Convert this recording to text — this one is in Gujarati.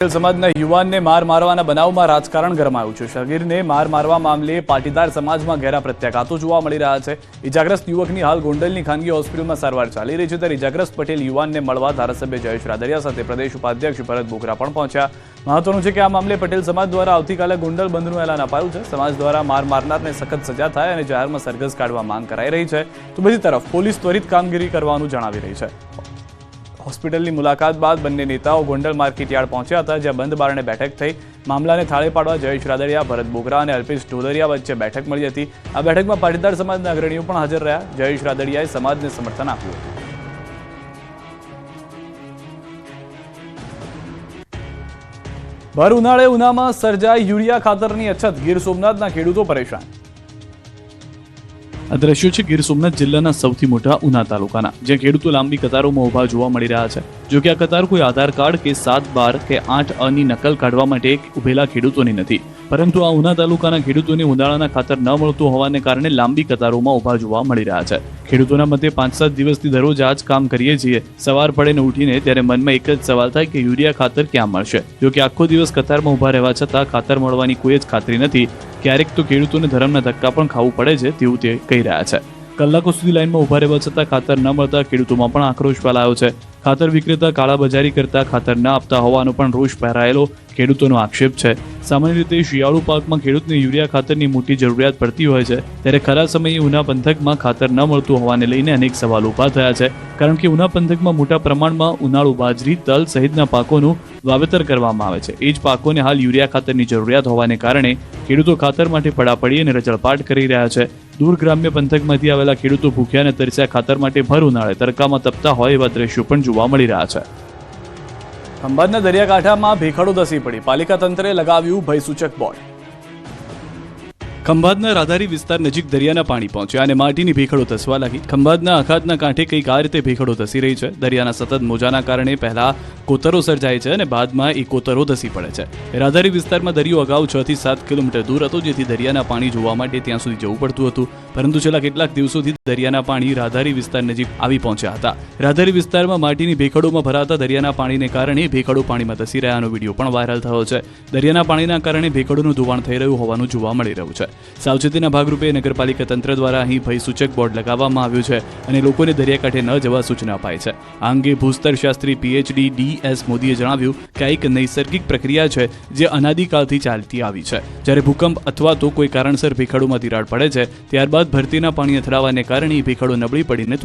સમાજના યુવાનને માર મારવાના બનાવમાં રાજકારણ ગરમાયું છે। શગીરને માર મારવા મામલે પાટીદાર સમાજમાં ઘેરા પ્રત્યાઘાતો જોવા મળી રહ્યા છે। ઇજાગ્રસ્ત યુવકની હાલ ગોંડલની ખાનગી હોસ્પિટલમાં સારવાર ચાલી રહી છે, ત્યારે ઇજાગ્રસ્ત પટેલ યુવાનને મળવા ધારાસભ્ય જયેશ રાદડિયા સાથે પ્રદેશ ઉપાધ્યક્ષ ભરત બોગરા પણ પહોંચ્યા। મહત્વનું છે કે આ મામલે પટેલ સમાજ દ્વારા આવતીકાલે ગોંડલ બંધનું એલાન અપાયું છે। સમાજ દ્વારા માર મારનારને સખત સજા થાય અને જાહેરમાં સરઘસ કાઢવા માંગ કરાઈ રહી છે, તો બીજી તરફ પોલીસ ત્વરિત કામગીરી કરવાનું જણાવી રહી છે। હોસ્પિટલની મુલાકાત બાદ બંને નેતાઓ ગોંડલ માર્કેટયાર્ડ પહોંચ્યા હતા, જ્યાં બંધ બારણે બેઠક થઈ। મામલાને થાળે પાડવા જયેશ રાદડિયા, ભરત બોગરા અને અલ્પેશ ઢોલરિયા વચ્ચે બેઠક મળી હતી। આ બેઠકમાં પાટીદાર સમાજના અગ્રણીઓ પણ હાજર રહ્યા। જયેશ રાદડિયાએ સમાજને સમર્થન આપ્યું હતું। ભર ઉનાળે ઉનામાં સર્જાઈ યુરિયા ખાતરની અછત, ગીર સોમનાથના ખેડૂતો પરેશાન। આ દ્રશ્યો છે ગીર સોમનાથ જિલ્લાના સૌથી મોટા ઉના તાલુકાના, જ્યાં ખેડૂતો લાંબી કતારોમાં ઊભા જોવા મળી રહ્યા છે। જો કે આ કતાર કોઈ આધાર કાર્ડ કે 7, 12 કે 8 અની નકલ કાઢવા માટે ઉભેલા ખેડૂતોની નથી, પરંતુ આ ઉના તાલુકાના ખેડૂતોને ઉનાળાના ખાતર ન મળતું હોવાને કારણે લાંબી કતારોમાં ઊભા જોવા મળી રહ્યા છે। ખેડૂતોના મતે 5-7 દિવસથી દરરોજ આ જ કામ કરીએ છીએ, સવાર પડે ને ઉઠીને ત્યારે મનમાં એક જ સવાલ થાય કે યુરિયા ખાતર ક્યાં મળશે। જો કે આખો દિવસ કતારમાં ઊભા રહેવા છતાં ખાતર મળવાની કોઈ જ ખાતરી નથી। ક્યારેક તો ખેડૂતોને ધરમના ધક્કા પણ ખાવું પડે છે, તેવું તે કહી રહ્યા છે। કલાકો સુધી લાઇનમાં ઊભા રહેવા છતાં ખાતર ન મળતા ખેડૂતોમાં પણ આક્રોશ ફેલાયો છે। ખાતર વિક્રેતા કાળાબજારી કરતા ખાતર ન આપતા હોવાનો પણ રોષ પહેરાયેલો ખેડૂતોનો આક્ષેપ છે। સામાન્ય રીતે શિયાળુ પાકમાં ખેડૂતને યુરિયા ખાતરની મોટી જરૂરિયાત પડતી હોય છે, ત્યારે ખરા સમયે ઉના પંથકમાં ખાતર ન મળતું હોવાને લઈને અનેક સવાલ ઊભા થયા છે, કારણ કે ઉના પંથકમાં મોટા પ્રમાણમાં ઉનાળુ બાજરી, તલ સહિતના પાકોનું વાવેતર કરવામાં આવે છે। એ જ પાકોને હાલ યુરિયા ખાતરની જરૂરિયાત હોવાને કારણે ખેડૂતો ખાતર માટે પડાપડી અને રજળપાટ કરી રહ્યા છે। દૂર ગ્રામ્ય પંથકમાંથી આવેલા ખેડૂતો ભૂખ્યા અને તરસ્યા ખાતર માટે ભર ઉનાળે તડકામાં તપતા હોય એવા દ્રશ્યો પણ જોવા મળી રહ્યા છે। ખંભાતના દરિયાકાંઠામાં ભેખડો ધસી પડી, પાલિકા તંત્રે લગાવ્યું ભયસૂચક બોર્ડ। ખંભાતના રાધારી વિસ્તાર નજીક દરિયાના પાણી પહોંચ્યા અને માટીની ભેખડો ધસવા લાગી। ખંભાતના અખાતના કાંઠે કંઈક આ રીતે ભેખડો ધસી રહી છે। દરિયાના સતત મોજાના કારણે પહેલા કોતરો સર્જાય છે અને બાદમાં એ કોતરો ધસી પડે છે। રાધારી વિસ્તારમાં દરિયો અગાઉ 6 થી 7 કિલોમીટર દૂર હતો, જેથી દરિયાના પાણી જોવા માટે ત્યાં સુધી જવું પડતું હતું, પરંતુ છેલ્લા કેટલાક દિવસોથી દરિયાના પાણી રાધારી વિસ્તાર નજીક આવી પહોંચ્યા હતા। રાધારી વિસ્તારમાં માટીની ભેખડોમાં ભરાતા દરિયાના પાણીને કારણે ભેખડો પાણીમાં ધસી રહ્યાનો વિડીયો પણ વાયરલ થયો છે। દરિયાના પાણીના કારણે ભેખડોનું ધોવાણ થઈ રહ્યું હોવાનું જોવા મળી રહ્યું છે। સાવચેતીના ભાગરૂપે નગરપાલિકા તંત્ર દ્વારા અહીં ભયસૂચક બોર્ડ લગાવવામાં આવ્યું છે અને લોકોને દરિયાકાંઠે ન જવા સૂચના અપાઈ છે। આ અંગે ભૂસ્તર શાસ્ત્રી PhD DS મોદીએ જણાવ્યું કે આ એક નૈસર્ગિક પ્રક્રિયા છે, જે અનાદિકાળથી ચાલતી આવી છે। જ્યારે ભૂકંપ અથવા તો કોઈ કારણસર ભેખડોમાં તિરાડ પડે છે, ત્યારબાદ ભરતીના પાણી અથડાવાને કારણે ભેખડો નબળી પડીને